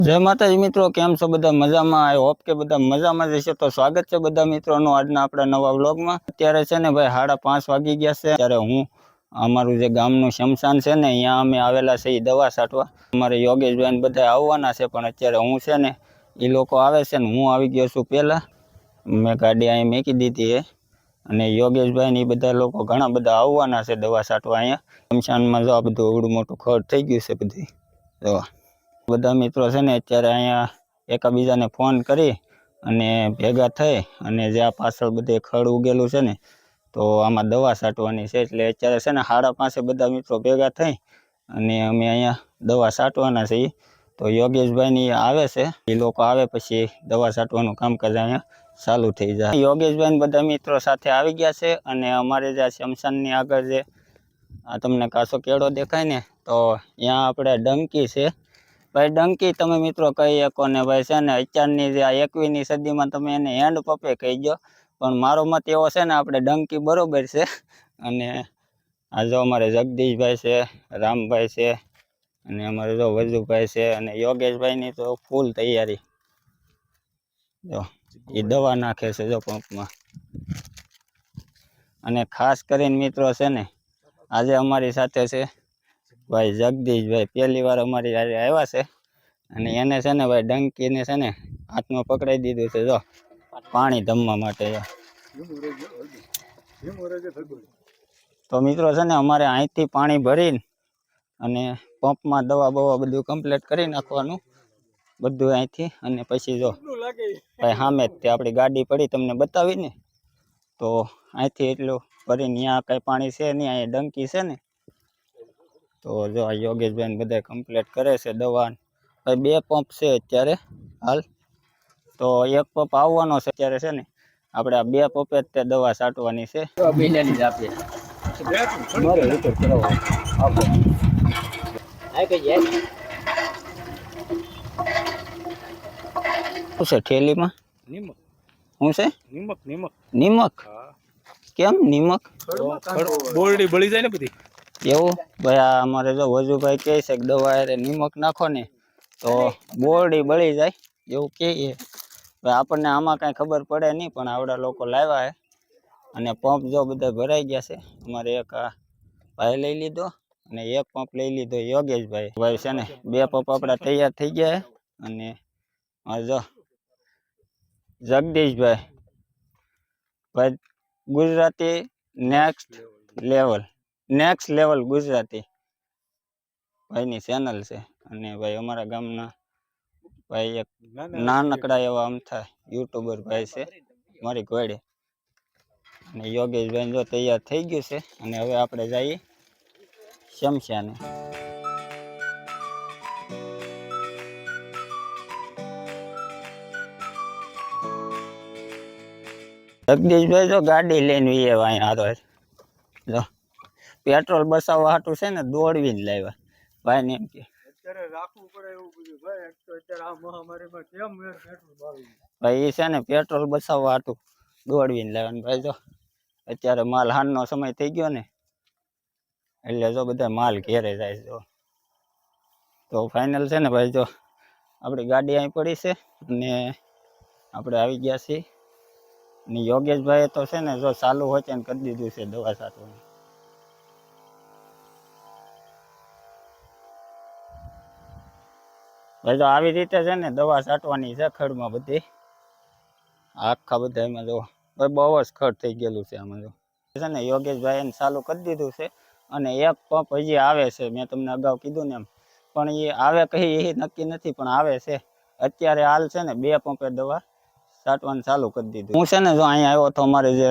जय माताजी मित्रों, केम छो बधा मजामां? आई होप के बधा मजामां ज हशो। तो स्वागत है बधा मित्रों आजना आपड़ा नवा व्लॉग में। अत्यारे छे ने भाई 5:30 वागी गया छे। त्यारे हूँ अमारुं जे गामनुं शमशान छे ने अहींया अमे आवेला छे दवा छांटवा। अमारे योगेश भाई ने बधा आववाना छे, पण अत्यारे हूँ छे ने ई लोको आवे छे ने हूँ आवी गयो छुं पहेला। मैं गाड़ी अहीं मेकी दीधी है अने योगेश भाई ने बधा लोको घणा बधा आववाना छे दवा छांटवा। अहींया शमशान में जो आ बधुं एवडुं मोटुं खड थई गयुं छे बधुं। जो બધા મિત્રો છે ને અત્યારે અહીંયા એકાબીજાને ફોન કરી અને ભેગા થઈ અને જે આ પાછળ બધે ખડ ઉગેલું છે ને તો આમાં દવા છાંટવાની છે, એટલે અત્યારે છે ને 5:30 બધા મિત્રો ભેગા થઈ અને અમે અહીંયા દવા છાંટવાના છીએ। તો યોગેશભાઈની આવે છે, એ લોકો આવે પછી દવા છાંટવાનું કામકાજ અહીંયા ચાલુ થઈ જાય। યોગેશભાઈ બધા મિત્રો સાથે આવી ગયા છે અને અમારે જે શમશાનની આગળ જે આ તમને કાસો કેળો દેખાય ને તો અહીંયા આપણે ડંકી છે। भाई डंकी तमे मित्रों कही शको ने भाई छे ने अत्यारनी जे 21મી सदीमां तमे एने हेन्ड पपे कहीजो, पण मारो मत एवो छे ने आपणे डंकी बरोबर छे। अने आ जो अमारे जगदीश भाई छे, राम भाई छे अने अमारे जो वजू भाई छे अने योगेश भाई नी तो फूल तैयारी। जो ई दवा नाखे छे जो पंपमां। अने खास करीने मित्रों छे ने आजे अमारी साथे छे भाई जगदीश भाई। पहली बार अमारी हारे आव्या छे अने एने छे ने भाई डंकी ने छे ने हाथमां पकड़ाई दीधुं छे जो पाणी धमवा माटे। तो मित्रों छे ने अमारे અહીંથી पाणी भरीने अने पंपमां दवा बवा बधुं कम्प्लीट करी नाखवानुं बधुं અહીંથી। अने पछी जो भाई सामे ज आपणी गाडी पड़ी तमने बतावी ने तो અહીંથી એટલું भरीने न्या कांई पाणी छे नहीं, अहीं डंकी छे ने तो जो आ योगेश भाई बधा कम्प्लीट करे छे दवा। भाई 2 पंप छे अत्यारे हाल, तो एक पंप आववानो छे अत्यारे छे ने आपणे आ 2 पंपे ज ते दवा छांटवानी छे। बिलेनी ज आपे मारे रिपेर करावो आपो आ के जे શું છે થેલીમાં? નિમક। શું છે? નિમક। નિમક? નિમક? હા। કેમ નિમક? બોરડી બળી જાય ને બધી એવું? ભાઈ આ અમારે જો વજુભાઈ કહે છે કે દવા હારે નિમક નાખો ને તો બોરડી બળી જાય એવું કહે। ભાઈ આપણને આમાં કાંઈ ખબર પડે નહીં, પણ આવડા લોકો લાવ્યા છે અને પંપ જો બધા ભરાઈ ગયા છે। અમારે એક આ ભાઈ લઈ લીધો અને એક પંપ લઈ લીધો યોગેશભાઈ। ભાઈ છે ને 2 પંપ આપણા તૈયાર થઈ ગયા છે અને આ જો જગદીશભાઈ ભાઈ ગુજરાતી નેક્સ્ટ લેવલ ગુજરાતી ભાઈની ચેનल છે। અને ભાઈ અમારા ગામના ભાઈ એક નાનકડા એવા અમથા યુટ્યુબર ભાઈ છે મારી ઘોડે। અને યોગેશભાઈ જો તૈયાર થઈ ગયું છે અને હવે આપણે જઈએ શમશાને। जगदीशभाई जो गाड़ी लईने अहीं हारो जो पेट्रोल बसाववा हाटू छे ने दौड़वीने लाव्या। भाई ने एम के अत्यारे राखવું પડે એવું બધું ભાઈ। એક તો અત્યારે આ મહામારીમાં કેમ પેટ્રોલ ભાવી भाई ई छे ने पेट्रोल बसाववा हाटू दौड़वीने लाव्या। भाई जो अत्यारे माल हाननो समय थई गयो ने એટલે જો બધા માલ ઘેરે જાય છે। તો ફાઇનલ છે ને ભાઈ જો આપણી ગાડી અહીં પડી છે અને આપણે આવી ગયા છીએ। અને યોગેશભાઈએ તો છે ને જો ચાલુ હોચન કરી દીધું છે દવા છાંટવાનું। ભાઈ જો આવી રીતે છે ને દવા છાંટવાની છે ખડમાં બધી આખા બધા એમાં જો ભાઈ બહુ જ ખડ થઈ ગયેલું છે આમાં જો છે ને યોગેશભાઈએ ચાલુ કરી દીધું છે અને એક પંપ હજી આવે છે। મેં તમને અગાઉ કીધું ને એમ, પણ એ આવે કઈ એ નક્કી નથી, પણ આવે છે અત્યારે હાલ છે ને 2 પંપે દવા છાંટવાનું ચાલુ કરી દીધું। હું છે ને જો અહીંયા આવ્યો તો અમારે જે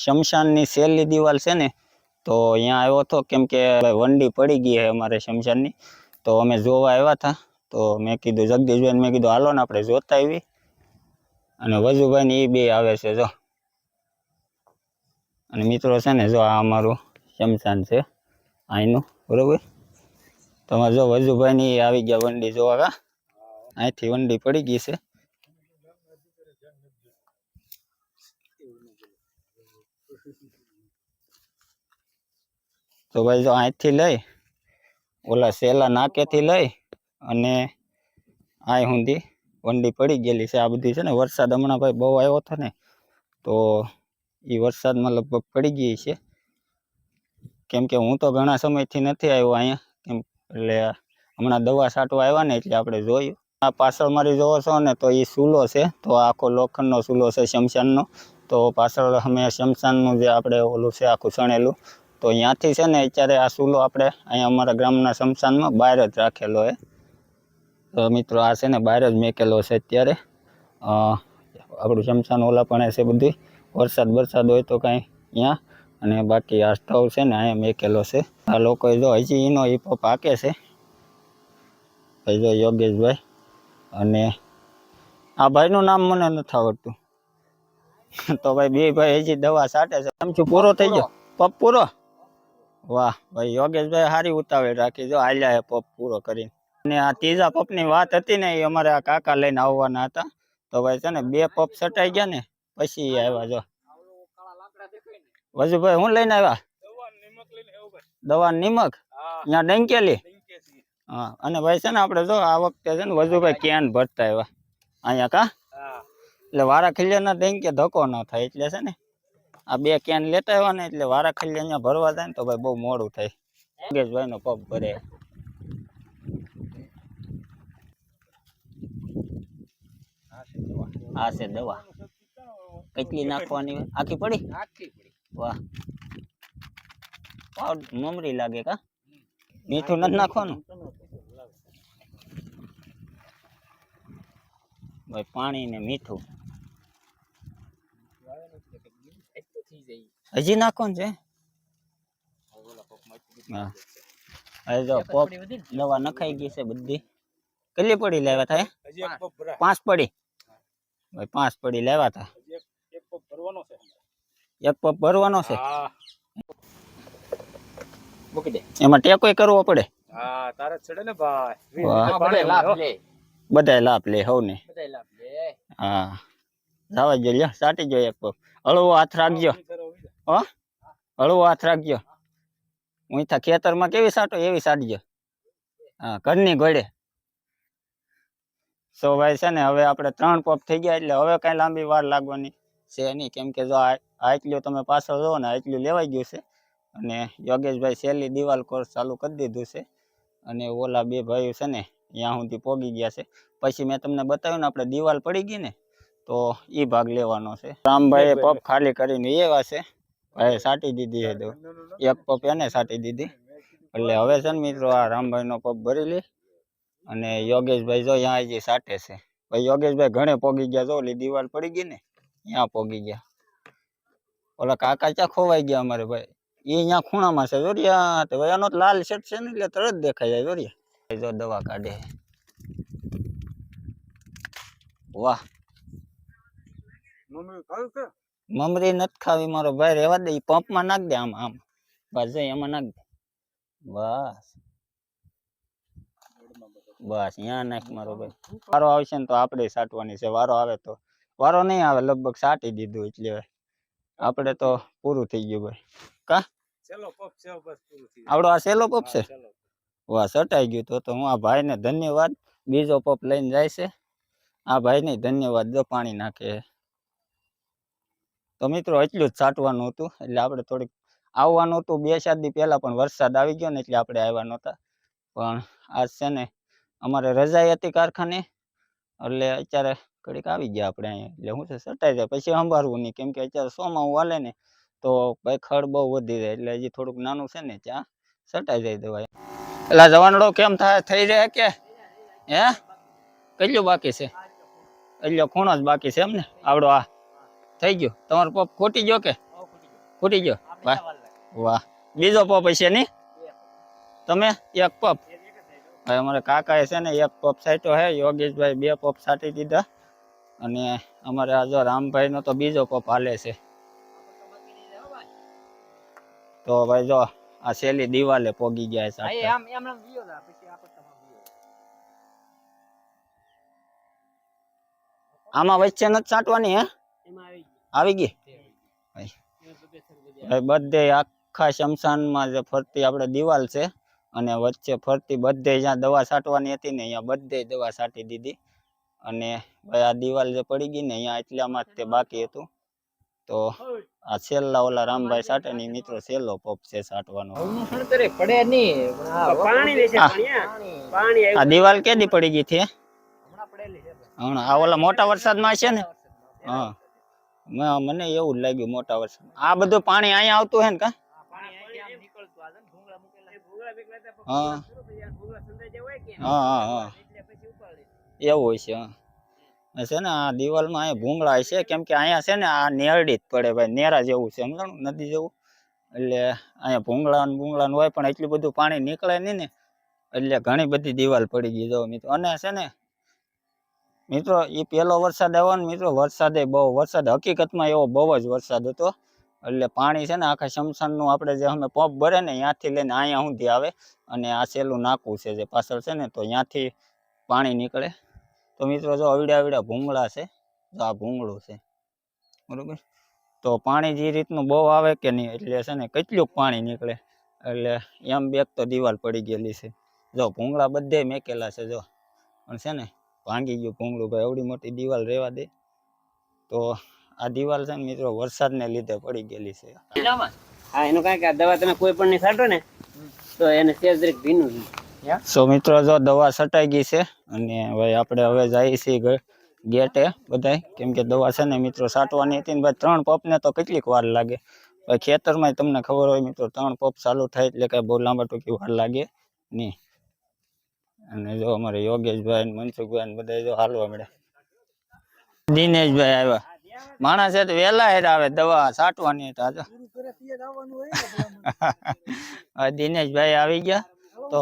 શમશાનની છેલ્લી દિવાલ છે ને તો અહીંયા આવ્યો હતો, કેમ કે વંડી પડી ગઈ છે અમારે શમશાનની, તો અમે જોવા આવ્યા હતા। તો મેં કીધું જગદીશભાઈને મેં કીધું હાલો ને આપણે જોતા આવી। અને વજુભાઈ ને એ 2 આવે છે જો। અને મિત્રો છે ને જો આ અમારું શમશાન છે અહીંનું, બરોબર। તમારે જો વજુભાઈ ની આવી ગયા વંડી જોવા, અહીંથી વંડી પડી ગઈ છે। तो भाई जो અહીંથી લઈ ઓલા સેલા નાકેથી લઈ અને આ સુધી વંડી પડી ગયેલી છે. આ બધી છે ને વરસાદ હમણાં ભાઈ બહુ આવ્યો હતો ને, તો એ વરસાદમાં લગભગ પડી ગઈ છે. કેમ કે હું તો ઘણા સમયથી નથી આવ્યો અહીંયા, કેમ એટલે હમણાં દવા છાંટવા આવ્યા ને એટલે આપણે જોયું. આ પાછળ મારી જોવો છો ને તો એ ચૂલો છે, તો આખો લોખંડનો ચૂલો છે શમશાનનો. તો પાછળ અમે શમશાનનું જે આપણે ઓલું છે આખું સણેલું, તો અહીંયાથી છે ને અત્યારે આ ચૂલો આપણે અહીંયા અમારા ગામના શમશાનમાં બહાર જ રાખેલો છે. તો મિત્રો આ છે ને બહાર જ મેકેલો છે અત્યારે. આપણું શમશાન ઓલા પણ છે બધું, વરસાદ હોય તો કાંઈ અહીંયા, અને બાકી આ સ્ટવ છે ને અહીંયા મેકેલો છે. આ લોકોએ જો હજી એનો ઈપો પાકે છે ભાઈ, જો યોગેશભાઈ. અને આ ભાઈનું નામ મને નથી આવડતું. તો ભાઈ બે ભાઈ હજી દવા છાંટે છે. આમ છું પૂરો થઈ ગયો પપ પૂરો? વાહ ભાઈ યોગેશભાઈ સારી ઉતાવળ રાખી, જો હાલ્યા હે પપ પૂરો કરીને. અને આ ત્રીજા પપની વાત હતી ને, એ અમારે આ કાકા લઈને આવવાના હતા. તો ભાઈ છે ને 2 પપ છટાઈ ગયા ને પછી આવ્યા. જો વજુભાઈ હું લઈને આવ્યા? દવા નિમક ત્યાં ડંકેલી. હા, અને ભાઈ છે ને આપણે જો આ વખતે છે ને વજુભાઈ કેન ભરતા આવ્યા અહીંયા કા, એટલે વારા ખીલ્યાના ડંકે ધક્કો ન થાય, એટલે છે ને આ 2 કેન લેતા આવ્યા ને એટલે વારા ખીલ્યા અહીંયા ભરવા જાય ને તો ભાઈ બહુ મોડું થાય. યોગેશભાઈ નો પપ ભરે. આ છે દવા. કેટલી નાખવાની? આખી પડી? વાહ, મમરી લાગે કા? મીઠું નથી નાખવાનું ભાઈ, પાણી ને મીઠું હજી નાખવાનું છે. હા, હવે જો પપ દવા નખાઈ ગઈ છે બધી. કેટલી પડી લેવા થાય? 5 પડી ભાઈ, 5 પડી લેવા હતા. એક પપ ભરવાનો છે. એમાં ટેકોય કરવો પડે? બધાય લાભ લે હવને. હા, જવા જો લ્યો, સાટી જો એક પપ. હળવો હાથ રાખજો હો, હળવો હાથ રાખજો. હું ખેતરમાં કેવી સાટો એવી સાટજો. હા, ઘરની ઘોડે. સો ભાઈ છે ને હવે આપણે 3 પપ થઈ ગયા, એટલે હવે કઈ લાંબી વાર લાગવાની છે નહીં. કેમ કે જો આટલું તમે પાછળ જો ને આટલું લેવાઈ ગયું છે. અને યોગેશભાઈ છેલ્લી દિવાલ કોર્સ ચાલુ કરી દીધું છે. અને ઓલા 2 ભાઈઓ છે ને ત્યાં સુધી પોગી ગયા છે. પછી મેં તમને બતાવ્યું ને આપણે દિવાલ પડી ગઈ ને, તો એ ભાગ લેવાનો છે. રામભાઈએ પપ ખાલી કરીને એવા છે ભાઈ, સાટી દીધી છે. તો એક પપ એને સાટી દીધી. એટલે હવે છે ને મિત્રો આ રામભાઈનો પપ ભરી લે. અને યોગેશભાઈ જો અહીંયા હજી સાટે છે ભાઈ. યોગેશભાઈ ઘણે પોગી ગયા, જો ઓલી દિવાલ પડી ગઈ ને ત્યાં પોગી ગયા. ઓલા કાકા ચા ખોવાઈ ગયા અમારે ભાઈ, એ અહીંયા ખૂણામાં છે જોરિયા. તો ભાઈ આનો લાલ શર્ટ છે ને એટલે તરત દેખાઈ જાય જોરિયા. જો દવા કાઢે. વાહ, મમરી નથી ખાવી મારો ભાઈ, રેવા દે. પંપમાં નાખ દે, આમ આમ બસ એમાં નાખ દે. બસ બસ અહીંયા નાખ મારો ભાઈ. વારો આવશે ને તો આપણે સાટવાની છે. વારો આવે તો, વારો નહીં આવે લગભગ સાટી દીધું એટલે આપણે તો પૂરું થઈ ગયું ભાઈ. કા આવડો આ સેલો પપ છે? વાહ, સટાઈ ગયું. તો હું આ ભાઈને ધન્યવાદ. બીજો પપ લઈને જાય છે આ ભાઈ ને ધન્યવાદ. જો પાણી નાખે. તો મિત્રો એટલું જ છાંટવાનું હતું, એટલે આપણે થોડીક આવવાનું હતું 2-4 દી પહેલા, પણ વરસાદ આવી ગયો ને એટલે આપણે આવ્યા નહોતા. પણ આજ છે ને અમારે રજા હતી કારખાને, એટલે અત્યારે ઘડીક આવી ગયા આપણે અહીંયા. એટલે હું છે સટાઈ જાય પછી સંભાળવું નહીં, કેમ કે અત્યારે સોમાં હાલે ને તો ભાઈ ખડ બહુ વધી જાય. એટલે હજી થોડુંક નાનું છે ને ત્યાં સટાઈ જાય દવા. એટલે જવાનડો કેમ થાય થઈ જાય કે હે? કેટલું બાકી છે? એટલે ખૂણો જ બાકી છે એમ ને? આવડો આ થઈ ગયો તમારો પપ? ખોટી ગયો કે ખૂટી ગયો? વાહ વાહ, બીજો પપ હશે નહીં તમે? એક પપ ભાઈ અમારે કાકાએ છે ને એક પપ સાટ્યો હે. યોગેશભાઈ 2 પપ સાટી દીધા. અને અમારે આ જો રામભાઈ નો તો બીજો પપ હાલે છે. તો ભાઈ જો આ છેલ્લી દિવાલે પોગી ગયા છે. આમાં વચ્ચે નથી છાંટવાની હે? આવી ગઈ ભાઈ. બધે આખા શમશાનમાં જે ફરતી આપણે દિવાલ છે અને વચ્ચે ફરતી બધે જ્યાં દવા છાંટવાની હતી ને અહીંયા બધે દવા છાંટી દીધી અને ભાઈ આ દિવાલ જે પડી ગઈ ને અહીંયા એટલામાં જ તે બાકી હતું તો આ છેલ્લા ઓલા રામભાઈ છાંટે ને મિત્રો છેલ્લો પપ છે છાંટવાનો આ દિવાલ કેદી પડી ગઈ છે હમણાં આ ઓલા મોટા વરસાદમાં છે ને હા મને એવું જ લાગ્યું મોટા વરસાદ આ બધું પાણી અહીંયા આવતું હે ને કા હા હા હા હા એવું હોય છે હા છે ને આ દિવાલમાં અહીંયા ભૂંગળા છે કેમ કે અહીંયા છે ને આ નેરડી જ પડે ભાઈ નેરા જેવું છે સમજાણું નદી જેવું એટલે અહીંયા ભૂંગળા હોય પણ એટલું બધું પાણી નીકળે નહીં ને એટલે ઘણી બધી દિવાલ પડી ગઈ જો મિત્રો અને છે ને મિત્રો એ પહેલો વરસાદ આવ્યો ને મિત્રો વરસાદ હકીકતમાં એવો બહુ જ વરસાદ હતો એટલે પાણી છે ને આખા શમશાનનું આપણે જે અમે પંપ ભરે ને ત્યાંથી લઈને અહીંયા સુધી આવે અને આ છેલ્લું નાકું છે જે પાછળ છે ને તો ત્યાંથી પાણી નીકળે તો મિત્રો જો અવડા ભૂંગળા છે તો આ ભૂંગળું છે બરોબર તો પાણી જે રીતનું બહુ આવે કે નહીં એટલે છે ને કેટલું પાણી નીકળે એટલે એમ બેક તો દિવાલ પડી ગયેલી છે જો ભૂંગળા બધે મેકેલા છે જો પણ છે ને ભાંગી ગયું ભૂંગળું ભાઈ એવડી મોટી દિવાલ રહેવા દે તો આ દિવાલ છે ને મિત્રો વરસાદને લીધે પડી ગયેલી છે હા એનું કારણ કે આ દવા તમે કોઈ પણ ની છાંટો ને તો એને સેજ દરેક ભીનું સો મિત્રો જો દવા છટાઈ ગઈ છે અને ભાઈ આપણે હવે જઈએ છીએ ગેટે બધાય કેમ કે દવા છે ને મિત્રો છાંટવાની હતી ને ભાઈ 3 પંપને તો કેટલીક વાર લાગે ભાઈ ખેતરમાં તમને ખબર હોય મિત્રો 3 પંપ ચાલુ થાય એટલે કઈ બહુ લાંબા ટૂંકી વાર લાગે નહીં અને જો અમારે યોગેશભાઈ ને મનસુખભાઈ ને બધા જો હાલવા મળે દિનેશભાઈ આવ્યા માણસ છે તો વહેલા આવે દવા છાંટવાની હતા જો દિનેશભાઈ આવી ગયા તો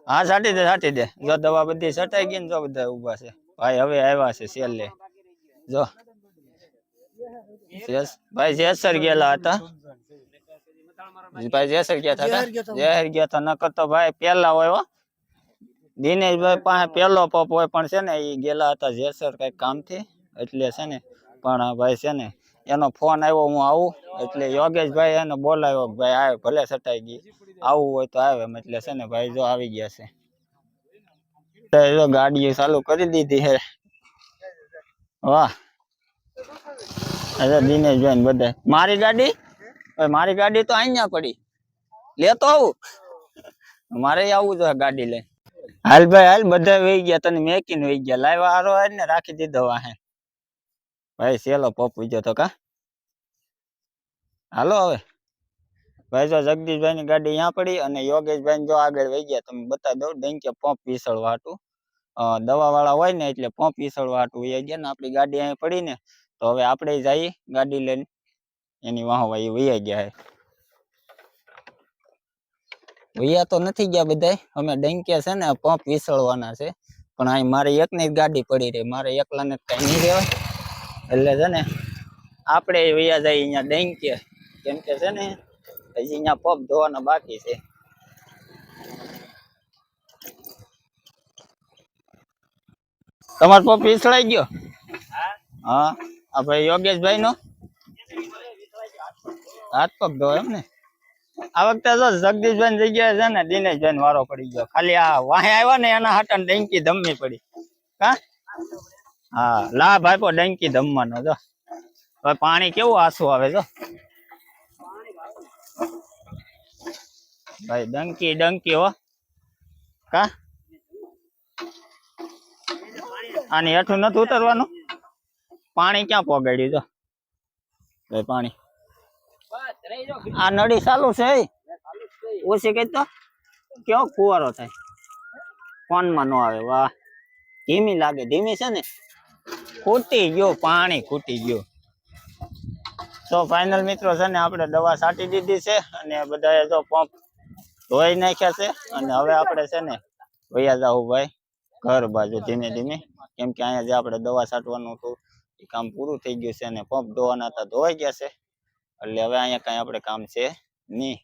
હા છાંટી દે જો દવા બધી છટાઈ ગઈ ને જો બધા ઉભા છે ભાઈ હવે આવ્યા છે છેલ્લે જો ભાઈ જેસર ગયેલા હતા ભાઈ જેસર ગયા હતા જહેર ગયા હતા નકર તો ભાઈ પેલા હોય દિનેશભાઈ પાસે પેલો પપ હોય પણ છે ને એ ગયેલા હતા જેસર કઈક કામથી એટલે છે ને પણ ભાઈ છે ને એનો ફોન આવ્યો હું આવું એટલે યોગેશભાઈ એને બોલાવ્યો ભાઈ આવે ભલે છટાઈ ગઈ આવું હોય તો આવે એટલે છે ને ભાઈ જો આવી ગયા છે જો ગાડીઓ ચાલુ કરી દીધી છે વાહ અરે દિનેશભાઈ ને બધા મારી ગાડી તો અહીંયા પડી લેતો આવું મારે આવું જોઈએ ગાડી લઈ હાલ ભાઈ હાલ બધા વહી ગયા તને મેકીને વહી ગયા લાવ્યા હારો હાલ ને રાખી દીધો વાહે ભાઈ સેલો પપ ઉજ્યો તો કા હાલો હવે ભાઈ જો જગદીશભાઈ ની ગાડી અહીંયા પડી અને યોગેશભાઈ જો આગળ વહી ગયા તમે બતાવી દો ડેન્કે પંપ પીસળવા હાટું દવા વાળા હોય ને એટલે પંપ પીસળવા હાટું વહી ગયા ને આપણી ગાડી અહીં પડી ને તો હવે આપણે જઈએ ગાડી લઈને એની વાહવા એ વહી ગયા વૈયા તો નથી ગયા બધા અમે ડંકે છે ને પંપ વિસળવાના છે પણ અહીં મારે એકની જ ગાડી પડી રહી મારે એકલાને કઈ નહીં રહેવાય એટલે છે ને આપણે વૈયા જાય અહીંયા ડંકે કેમ કે છે ને હજી અહીંયા પંપ ધોવાના બાકી છે તમારો પંપ વિસળાઈ ગયો હા આ ભાઈ યોગેશભાઈ નો હાથ પગ ધો એમ ને આ વખતે જો જગદીશભાઈ ની જગ્યાએ છે ને દિનેશભાઈ ને વારો પડી ગયો ખાલી આ વાહે આવ્યા ને એના હાટા ડંકી ધમવી પડી હા હા લા ભાઈ પો ડંકી ધમવાનો જો હવે પાણી કેવું આસુ આવે જો ભાઈ ડંકી હો કા આની હેઠું નથી ઉતરવાનું પાણી ક્યાં પોગાડ્યું જો ભાઈ પાણી આ નળી ચાલુ છે ઓછી કઈ તો કેવો ફુવારો થાય ફોનમાં નો આવે વાહ ધીમી લાગે ધીમી છે ને ખૂટી ગયો પાણી ખૂટી ગયું તો ફાઇનલ મિત્રો છે ને આપણે દવા છાંટી દીધી છે અને બધાએ જો પંપ ધોઈ નાખ્યા છે અને હવે આપણે છે ને વૈયા જાવ ભાઈ ઘર બાજુ ધીમે ધીમે કેમ કે અહીંયા જે આપણે દવા છાંટવાનું હતું એ કામ પૂરું થઈ ગયું છે અને પંપ ધોવાના હતા ધોવાઈ ગયા છે એટલે હવે અહીંયા કઈ આપણે કામ છે નહીં